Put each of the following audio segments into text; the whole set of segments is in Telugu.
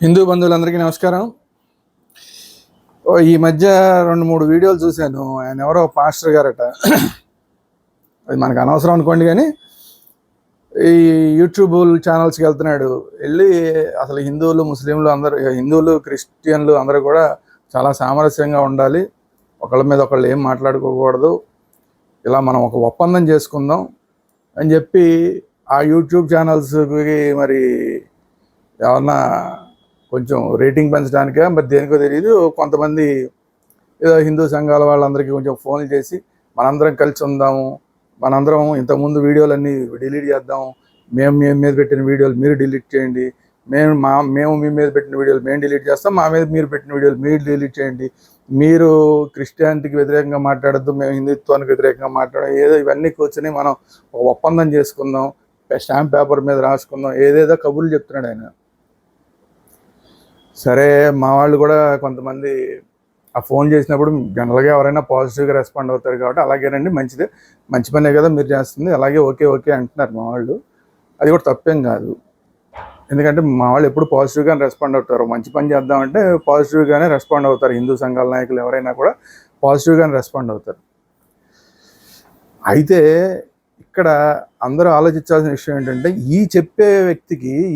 హిందూ బంధువులందరికీ నమస్కారం. ఈ మధ్య 2-3 వీడియోలు చూశాను. ఆయన ఎవరో పాస్టర్ గారట. అది మనకు అనవసరం అనుకోండి, కానీ ఈ యూట్యూబ్ ఛానల్స్కి వెళ్తున్నాడు. వెళ్ళి అసలు హిందువులు, ముస్లింలు అందరూ, హిందువులు, క్రిస్టియన్లు అందరూ కూడా చాలా సామరస్యంగా ఉండాలి, ఒకళ్ళ మీద ఒకళ్ళు ఏం మాట్లాడుకోకూడదు, ఇలా మనం ఒక ఒప్పందం చేసుకుందాం అని చెప్పి ఆ యూట్యూబ్ ఛానల్స్కి మరి ఏమన్నా కొంచెం రేటింగ్ పెంచడానికే మరి దేనికో తెలియదు, కొంతమంది ఏదో హిందూ సంఘాల వాళ్ళందరికీ కొంచెం ఫోన్లు చేసి మనందరం కలిసి ఉందాము, మనందరం ఇంతకుముందు వీడియోలన్నీ డిలీట్ చేద్దాం, మేము మీ మీద పెట్టిన వీడియోలు మీరు డిలీట్ చేయండి, మేము మీ మీద పెట్టిన వీడియోలు మేము డిలీట్ చేస్తాం, మా మీద మీరు పెట్టిన వీడియోలు మీరు డిలీట్ చేయండి, మీరు క్రిస్టియానిటీకి వ్యతిరేకంగా మాట్లాడద్దు, మేము హిందుత్వానికి వ్యతిరేకంగా మాట్లాడడం, ఏదో ఇవన్నీ కూర్చొని మనం ఒక ఒప్పందం చేసుకుందాం, స్టాంప్ పేపర్ మీద రాసుకుందాం, ఏదేదో కబుర్లు చెప్తున్నాడు ఆయన. సరే, మా వాళ్ళు కూడా కొంతమంది ఆ ఫోన్ చేసినప్పుడు జనరల్గా ఎవరైనా పాజిటివ్గా రెస్పాండ్ అవుతారు కాబట్టి అలాగేనండి, మంచిదే, మంచి పనే కదా మీరు చేస్తుంది, అలాగే ఓకే ఓకే అంటున్నారు మా వాళ్ళు. అది కూడా తప్పేం కాదు, ఎందుకంటే మా వాళ్ళు ఎప్పుడు పాజిటివ్గానే రెస్పాండ్ అవుతారు. మంచి పని చేద్దామంటే పాజిటివ్గానే రెస్పాండ్ అవుతారు. హిందూ సంఘాల నాయకులు ఎవరైనా కూడా పాజిటివ్గానే రెస్పాండ్ అవుతారు. అయితే ఇక్కడ అందరూ ఆలోచించాల్సిన విషయం ఏంటంటే,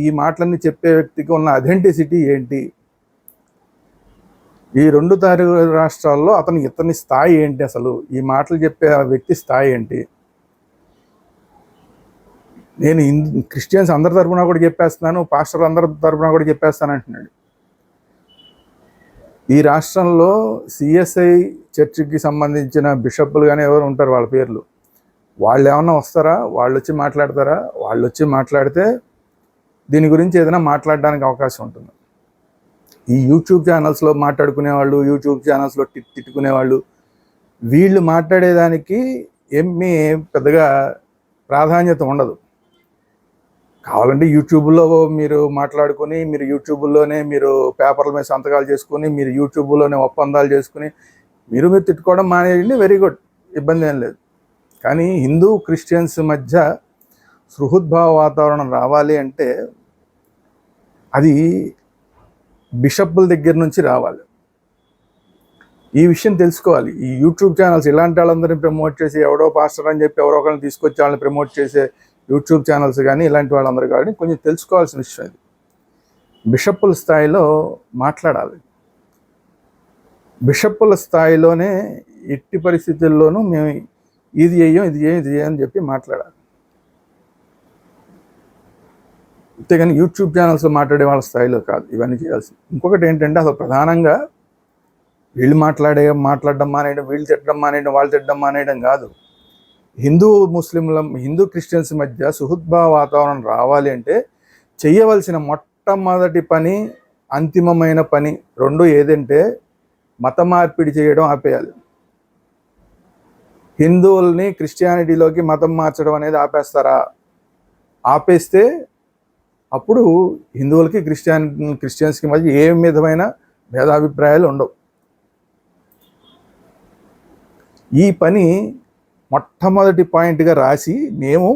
ఈ మాటలన్నీ చెప్పే వ్యక్తికి ఉన్న అథెంటిసిటీ ఏంటి, ఈ 2 తెలుగు రాష్ట్రాల్లో ఇతని స్థాయి ఏంటి, అసలు ఈ మాటలు చెప్పే ఆ వ్యక్తి స్థాయి ఏంటి. నేను క్రిస్టియన్స్ అందరి తరఫున కూడా చెప్పేస్తున్నాను, పాస్టర్ అందరి తరఫున కూడా చెప్పేస్తాను అంటున్నాడు. ఈ రాష్ట్రంలో సిఎస్ఐ చర్చికి సంబంధించిన బిషప్లు కానీ ఎవరు ఉంటారు, వాళ్ళ పేర్లు, వాళ్ళు ఏమన్నా వస్తారా, వాళ్ళు వచ్చి మాట్లాడతారా? వాళ్ళు వచ్చి మాట్లాడితే దీని గురించి ఏదైనా మాట్లాడడానికి అవకాశం ఉంటుంది. ఈ యూట్యూబ్ ఛానల్స్లో మాట్లాడుకునేవాళ్ళు, యూట్యూబ్ ఛానల్స్లో తిట్టుకునేవాళ్ళు, వీళ్ళు మాట్లాడేదానికి ఏమీ పెద్దగా ప్రాధాన్యత ఉండదు. కావాలంటే యూట్యూబ్లో మీరు మాట్లాడుకొని, మీరు యూట్యూబ్లోనే మీరు పేపర్ల మీద సంతకాలు చేసుకొని, మీరు యూట్యూబ్లోనే ఒప్పందాలు చేసుకుని మీరు తిట్టుకోవడం మానేయండి, వెరీ గుడ్, ఇబ్బంది ఏం లేదు. కానీ హిందూ క్రిస్టియన్స్ మధ్య సృహద్భావ వాతావరణం రావాలి అంటే అది బిషప్పుల దగ్గర నుంచి రావాలి. ఈ విషయం తెలుసుకోవాలి. ఈ యూట్యూబ్ ఛానల్స్ ఇలాంటి వాళ్ళందరినీ ప్రమోట్ చేసి, ఎవడో పాస్టర్ అని చెప్పి ఎవరో ఒకరిని తీసుకొచ్చి వాళ్ళని ప్రమోట్ చేసే యూట్యూబ్ ఛానల్స్ కానీ ఇలాంటి వాళ్ళందరూ కానీ కొంచెం తెలుసుకోవాల్సిన విషయం ఇది. బిషప్పుల స్థాయిలో మాట్లాడాలి. బిషప్పుల స్థాయిలోనే ఎట్టి పరిస్థితుల్లోనూ మేము ఇది చేయం అని చెప్పి మాట్లాడాలి. అంతేగాని యూట్యూబ్ ఛానల్స్లో మాట్లాడే వాళ్ళ స్థాయిలో కాదు ఇవన్నీ చేయాల్సింది. ఇంకొకటి ఏంటంటే, అసలు ప్రధానంగా వీళ్ళు మాట్లాడడం మానేయడం, వీళ్ళు తిట్టడం మానేయడం, వాళ్ళు తిట్టడం మానేయడం కాదు. హిందూ క్రిస్టియన్స్ మధ్య సుహృద్భావ వాతావరణం రావాలి అంటే చేయవలసిన మొట్టమొదటి పని, అంతిమమైన పని 2 ఏదంటే మత మార్పిడి చేయడం ఆపేయాలి. హిందువుల్ని క్రిస్టియానిటీలోకి మతం మార్చడం అనేది ఆపేస్తారా? ఆపేస్తే అప్పుడు హిందువులకి క్రిస్టియన్స్కి మధ్య ఏ విధమైన భేదాభిప్రాయాలు ఉండవు. ఈ పని మొట్టమొదటి పాయింట్గా రాసి, మేము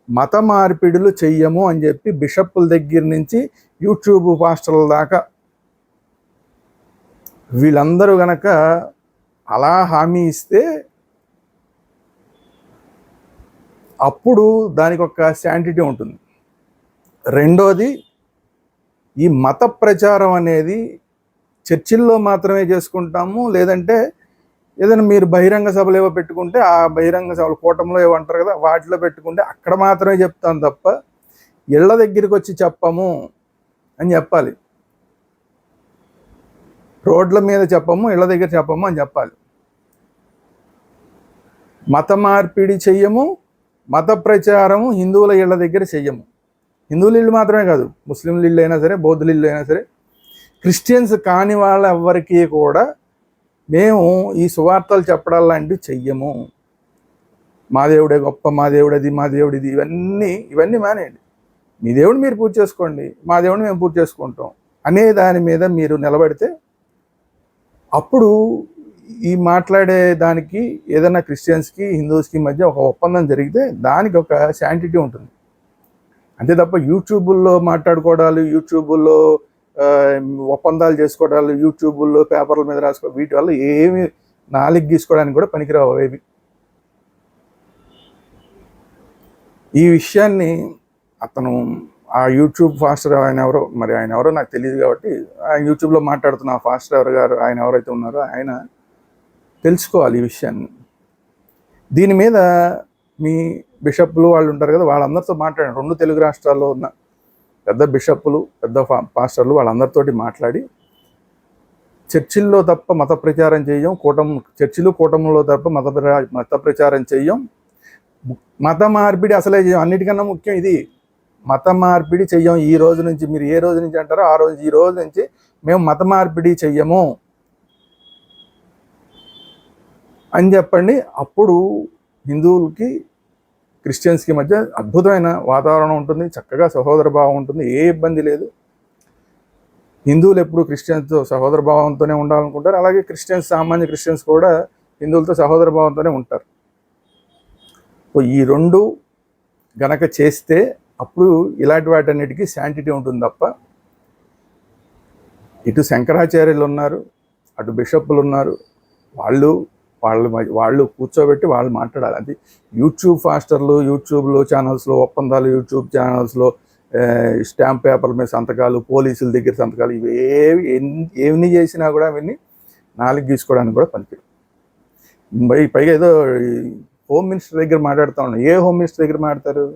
మత మార్పిడులు చెయ్యము అని చెప్పి బిషప్పుల దగ్గర నుంచి యూట్యూబ్ పాస్టర్ల దాకా వీళ్ళందరూ గనక అలా హామీ ఇస్తే అప్పుడు దానికి ఒక శాంటిటీ ఉంటుంది. రెండోది, ఈ మత ప్రచారం అనేది చర్చిల్లో మాత్రమే చేసుకుంటాము, లేదంటే ఏదైనా మీరు బహిరంగ సభలు ఏవో పెట్టుకుంటే ఆ బహిరంగ సభలు కూటంలో ఏవో అంటారు కదా, వాటిలో పెట్టుకుంటే అక్కడ మాత్రమే చెప్తాం తప్ప ఇళ్ళ దగ్గరికి వచ్చి చెప్పము అని చెప్పాలి. రోడ్ల మీద చెప్పము, ఇళ్ళ దగ్గర చెప్పము అని చెప్పాలి. మత మార్పిడి చెయ్యము, మత ప్రచారము హిందువుల ఇళ్ళ దగ్గర చెయ్యము. హిందువుల ఇళ్ళు మాత్రమే కాదు, ముస్లింల ఇళ్ళు అయినా సరే, బౌద్ధుల ఇళ్ళు అయినా సరే, క్రిస్టియన్స్ కాని వాళ్ళ ఎవ్వరికీ కూడా మేము ఈ సువార్తలు చెప్పడం లాంటివి చెయ్యము. మా దేవుడే గొప్ప, మా దేవుడది, మా దేవుడిది, ఇవన్నీ మానేయండి. మీ దేవుడు మీరు పూజ చేసుకోండి, మా దేవుడిని మేము పూజ చేసుకుంటాం అనే దాని మీద మీరు నిలబడితే అప్పుడు ఈ మాట్లాడే దానికి ఏదైనా క్రిస్టియన్స్కి హిందూస్కి మధ్య ఒక ఒప్పందం జరిగితే దానికి ఒక శాంటిటీ ఉంటుంది. అంతే తప్ప యూట్యూబుల్లో మాట్లాడుకోవడాలు, యూట్యూబుల్లో ఒప్పందాలు చేసుకోవడాలు, యూట్యూబ్లో పేపర్ల మీద రాసుకోవడం, వీటి వల్ల ఏమి నాలుగు గీసుకోవడానికి కూడా పనికిరావు అవేవి. ఈ విషయాన్ని అతను ఆ యూట్యూబ్ ఫాస్టర్ ఆయన ఎవరో నాకు తెలియదు కాబట్టి ఆయన యూట్యూబ్లో మాట్లాడుతున్న ఆ ఫాస్టర్ గారు ఆయన ఎవరైతే ఉన్నారో ఆయన తెలుసుకోవాలి ఈ విషయాన్ని. దీని మీద మీ బిషప్లు వాళ్ళు ఉంటారు కదా, వాళ్ళందరితో మాట్లాడండి. 2 తెలుగు రాష్ట్రాల్లో ఉన్న పెద్ద బిషప్లు, పెద్ద పాస్టర్లు వాళ్ళందరితోటి మాట్లాడి చర్చిల్లో తప్ప మత ప్రచారం చేయం, చర్చిలు కూటములో తప్ప మత ప్రచారం చెయ్యం, మత మార్పిడి అసలే చెయ్యం. అన్నిటికన్నా ముఖ్యం ఇది, మత మార్పిడి చెయ్యం. ఈ రోజు నుంచి మీరు ఏ రోజు నుంచి అంటారో ఆ రోజు, ఈ రోజు నుంచి మేము మత మార్పిడి చెయ్యము అని చెప్పండి. అప్పుడు హిందువులకి క్రిస్టియన్స్కి మధ్య అద్భుతమైన వాతావరణం ఉంటుంది, చక్కగా సహోదర భావం ఉంటుంది, ఏ ఇబ్బంది లేదు. హిందువులు ఎప్పుడు క్రిస్టియన్స్తో సహోదర భావంతోనే ఉండాలనుకుంటారు, అలాగే సామాన్య క్రిస్టియన్స్ కూడా హిందువులతో సహోదర భావంతోనే ఉంటారు. ఈ 2 గనక చేస్తే అప్పుడు ఇలాంటి వాటన్నిటికీ శాంటిటీ ఉంటుంది తప్ప, ఇటు శంకరాచార్యులు ఉన్నారు, అటు బిషప్లు ఉన్నారు, వాళ్ళు కూర్చోబెట్టి వాళ్ళు మాట్లాడాలి. అది యూట్యూబ్ ఫాస్టర్లు, యూట్యూబ్లో ఛానల్స్లో ఒప్పందాలు, యూట్యూబ్ ఛానల్స్లో స్టాంప్ పేపర్ల మీద సంతకాలు, పోలీసుల దగ్గర సంతకాలు, ఇవి ఏమి చేసినా కూడా అవన్నీ నాలుగు గీసుకోవడానికి కూడా పనికిరు. పైగా ఏదో హోమ్ మినిస్టర్ దగ్గర మాట్లాడుతూ ఉన్నాం. ఏ హోమ్ మినిస్టర్ దగ్గర మాట్లాడతారు?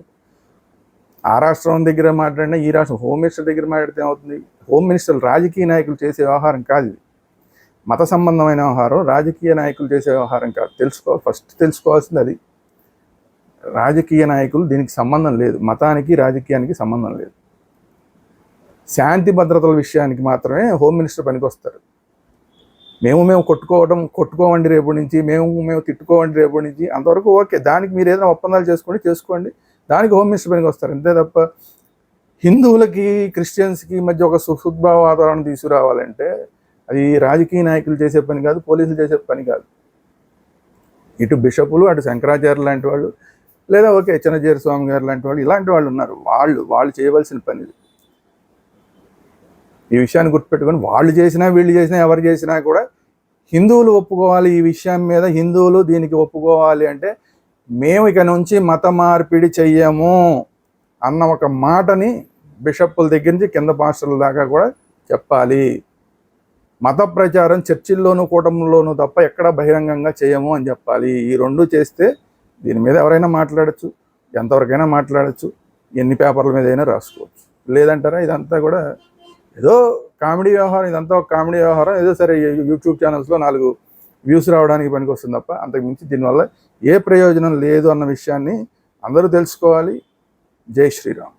ఆ రాష్ట్రం దగ్గర మాట్లాడినా ఈ రాష్ట్రం హోమ్ మినిస్టర్ దగ్గర మాట్లాడితే ఏమవుతుంది? హోమ్ మినిస్టర్ రాజకీయ నాయకులు చేసే వ్యవహారం కాదు ఇది, మత సంబంధమైన వ్యవహారం, రాజకీయ నాయకులు చేసే వ్యవహారం కాదు. ఫస్ట్ తెలుసుకోవాల్సింది అది. రాజకీయ నాయకులు దీనికి సంబంధం లేదు, మతానికి రాజకీయానికి సంబంధం లేదు. శాంతి భద్రతల విషయానికి మాత్రమే హోమ్ మినిస్టర్ పనికి వస్తారు. మేము కొట్టుకోవండి రేపు నుంచి, మేము తిట్టుకోవండి రేపు నుంచి, అంతవరకు ఓకే. దానికి మీరు ఏదైనా ఒప్పందాలు చేసుకోండి, దానికి హోమ్ మినిస్టర్ పనికి వస్తారు. అంతే తప్ప హిందువులకి క్రిస్టియన్స్కి మధ్య ఒక సుహృద్భావ వాతావరణం తీసుకురావాలంటే అది రాజకీయ నాయకులు చేసే పని కాదు, పోలీసులు చేసే పని కాదు. ఇటు బిషపులు, అటు శంకరాచార్యులు లాంటి వాళ్ళు, లేదా ఓకే చిన్నజీర స్వామి గారు లాంటి వాళ్ళు, ఇలాంటి వాళ్ళు ఉన్నారు. వాళ్ళు చేయవలసిన పని. ఈ విషయాన్ని గుర్తుపెట్టుకొని వాళ్ళు చేసినా వీళ్ళు చేసినా ఎవరు చేసినా కూడా హిందువులు ఒప్పుకోవాలి. ఈ విషయం మీద హిందువులు దీనికి ఒప్పుకోవాలి అంటే మేము ఇక నుంచి మత మార్పిడి చెయ్యము అన్న ఒక మాటని బిషప్పుల దగ్గర నుంచి కింద పాస్టర్ల దాకా కూడా చెప్పాలి. మత ప్రచారం చర్చిల్లోనూ కూటముల్లోనూ తప్ప ఎక్కడ బహిరంగంగా చేయము అని చెప్పాలి. ఈ 2 చేస్తే దీని మీద ఎవరైనా మాట్లాడచ్చు, ఎంతవరకైనా మాట్లాడచ్చు, ఎన్ని పేపర్ల మీద అయినా రాసుకోవచ్చు. లేదంటారా ఇదంతా కూడా ఏదో కామెడీ వ్యవహారం, ఇదంతా ఒక కామెడీ వ్యవహారం, ఏదో సరే యూట్యూబ్ ఛానల్స్లో 4 వ్యూస్ రావడానికి పనికి వస్తుంది తప్ప అంతకుమించి దీనివల్ల ఏ ప్రయోజనం లేదు అన్న విషయాన్ని అందరూ తెలుసుకోవాలి. జై శ్రీరామ్.